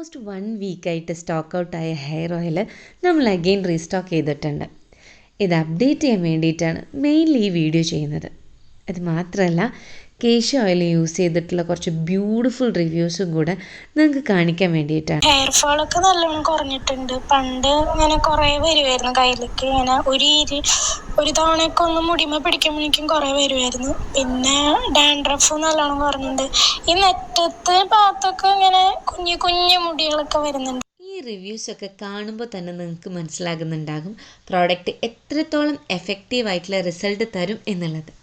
Almost 1 വീക്കായിട്ട് stock ഔട്ടായ hair oil നമ്മൾ again restock ചെയ്തിട്ടുണ്ട്. ഇത് അപ്ഡേറ്റ് ചെയ്യാൻ വേണ്ടിയിട്ടാണ് മെയിൻലി ഈ വീഡിയോ ചെയ്യുന്നത്. അത് മാത്രമല്ല കേശ ഓയിൽ യൂസ് ചെയ്തിട്ടുള്ള കുറച്ച് ബ്യൂട്ടിഫുൾ റിവ്യൂസും കൂടെ നിങ്ങൾക്ക് കാണിക്കാൻ വേണ്ടിയിട്ടാണ്. ഹെയർ ഫോളൊക്കെ നല്ലോണം കുറഞ്ഞിട്ടുണ്ട്. പണ്ട് ഇങ്ങനെ കുറേ വരുമായിരുന്നു കയ്യിലേക്ക്, ഇങ്ങനെ ഒരു തവണയൊക്കെ ഒന്ന് മുടിമ പിടിക്കുമ്പോഴേക്കും കുറേ വരുമായിരുന്നു. പിന്നെ ഡാൻഡ്രഫും നല്ലോണം കുറഞ്ഞിട്ടുണ്ട്. ഈ നെറ്റത്തെ ഭാഗത്തൊക്കെ ഇങ്ങനെ കുഞ്ഞു കുഞ്ഞു മുടികളൊക്കെ വരുന്നുണ്ട്. ഈ റിവ്യൂസൊക്കെ കാണുമ്പോൾ തന്നെ നിങ്ങൾക്ക് മനസ്സിലാകുന്നുണ്ടാകും പ്രോഡക്റ്റ് എത്രത്തോളം എഫക്റ്റീവായിട്ടുള്ള റിസൾട്ട് തരും എന്നുള്ളത്.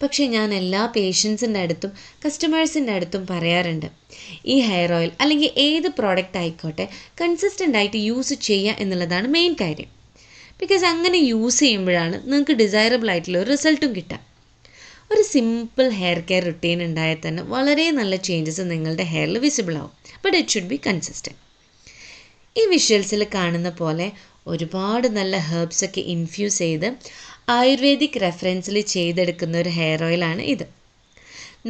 പക്ഷേ ഞാൻ എല്ലാ പേഷ്യൻസിൻ്റെ അടുത്തും കസ്റ്റമേഴ്സിൻ്റെ അടുത്തും പറയാറുണ്ട്, ഈ ഹെയർ ഓയിൽ അല്ലെങ്കിൽ ഏത് പ്രോഡക്റ്റ് ആയിക്കോട്ടെ കൺസിസ്റ്റൻ്റ് ആയിട്ട് യൂസ് ചെയ്യുക എന്നുള്ളതാണ് മെയിൻ കാര്യം. ബിക്കോസ് അങ്ങനെ യൂസ് ചെയ്യുമ്പോഴാണ് നിങ്ങൾക്ക് ഡിസൈറബിൾ ആയിട്ടുള്ള ഒരു റിസൾട്ടും കിട്ടുക. ഒരു സിമ്പിൾ ഹെയർ കെയർ റുട്ടീൻ ഉണ്ടായാൽ തന്നെ വളരെ നല്ല ചേഞ്ചസ് നിങ്ങളുടെ ഹെയറിൽ വിസിബിൾ ആവും. But it should be consistent. ഈ വിഷ്വൽസിൽ കാണുന്ന പോലെ ഒരുപാട് നല്ല ഹെർബ്സൊക്കെ ഇൻഫ്യൂസ് ചെയ്ത് ആയുർവേദിക് റെഫറൻസിൽ ചെയ്തെടുക്കുന്ന ഒരു ഹെയർ ഓയിലാണ് ഇത്.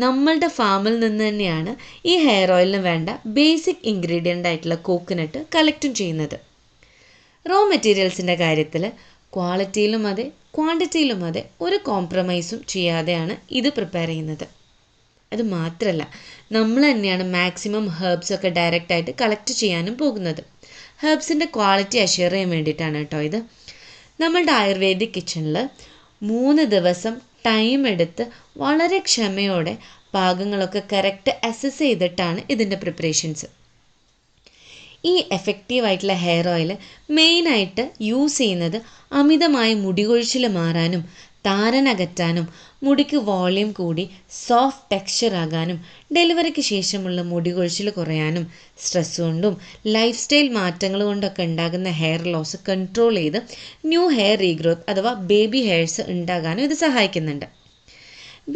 നമ്മളുടെ ഫാമിൽ നിന്ന് തന്നെയാണ് ഈ ഹെയർ ഓയിലിന് വേണ്ട ബേസിക് ഇൻഗ്രീഡിയൻ്റ് ആയിട്ടുള്ള കോക്കനട്ട് കളക്റ്റും ചെയ്യുന്നത്. റോ മെറ്റീരിയൽസിൻ്റെ കാര്യത്തിൽ ക്വാളിറ്റിയിലും അതെ ക്വാണ്ടിറ്റിയിലും അതെ ഒരു കോംപ്രമൈസും ചെയ്യാതെയാണ് ഇത് പ്രിപ്പയർ ചെയ്യുന്നത്. അത് മാത്രമല്ല നമ്മൾ തന്നെയാണ് മാക്സിമം ഹെർബ്സൊക്കെ ഡയറക്റ്റായിട്ട് കളക്ട് ചെയ്യാനും പോകുന്നത്. ഹെർബ്സിൻ്റെ ക്വാളിറ്റി അഷ്യൂർ ചെയ്യാൻ വേണ്ടിയിട്ടാണ് കേട്ടോ ഇത്. നമ്മളുടെ ആയുർവേദിക് കിച്ചണിൽ 3 ദിവസം ടൈം എടുത്ത് വളരെ ക്ഷമയോടെ പാകങ്ങളൊക്കെ കറക്റ്റ് അസസ് ചെയ്തിട്ടാണ് ഇതിൻ്റെ പ്രിപ്പറേഷൻസ്. ഈ എഫക്റ്റീവായിട്ടുള്ള ഹെയർ ഓയിൽ മെയിനായിട്ട് യൂസ് ചെയ്യുന്നത് അമിതമായ മുടി കൊഴിച്ചിൽ മാറാനും താരനകറ്റാനും മുടിക്ക് വോളിയം കൂടി സോഫ്റ്റ് ടെക്സ്ചർ ആകാനും ഡെലിവറിക്ക് ശേഷമുള്ള മുടി കൊഴിച്ചിൽ കുറയാനും സ്ട്രെസ് കൊണ്ടും ലൈഫ് സ്റ്റൈൽ മാറ്റങ്ങൾ കൊണ്ടൊക്കെ ഉണ്ടാകുന്ന ഹെയർ ലോസ് കൺട്രോൾ ചെയ്ത് ന്യൂ ഹെയർ റീഗ്രോത്ത് അഥവാ ബേബി ഹെയർസ് ഉണ്ടാകാനും ഇത് സഹായിക്കുന്നുണ്ട്.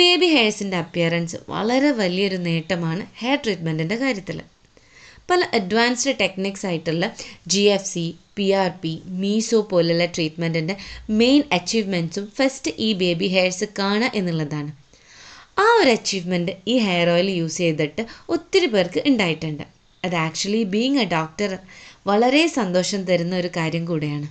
ബേബി ഹെയർസിൻ്റെ അപ്പിയറൻസ് വളരെ വലിയൊരു നേട്ടമാണ് ഹെയർ ട്രീറ്റ്മെൻറ്റിൻ്റെ കാര്യത്തിൽ. പല അഡ്വാൻസ്ഡ് ടെക്നിക്സ് ആയിട്ടുള്ള GFC, PRP, മീസോ പോലുള്ള ട്രീറ്റ്മെൻറ്റിൻ്റെ മെയിൻ അച്ചീവ്മെൻറ്റ്സും ഫസ്റ്റ് ഈ ബേബി ഹെയർസ് കാണുക എന്നുള്ളതാണ്. ആ ഒരു അച്ചീവ്മെൻറ്റ് ഈ ഹെയർ ഓയിൽ യൂസ് ചെയ്തിട്ട് ഒത്തിരി പേർക്ക് ഉണ്ടായിട്ടുണ്ട്. അത് ആക്ച്വലി ബീയിങ് എ ഡോക്ടർ വളരെ സന്തോഷം തരുന്ന ഒരു കാര്യം കൂടെയാണ്.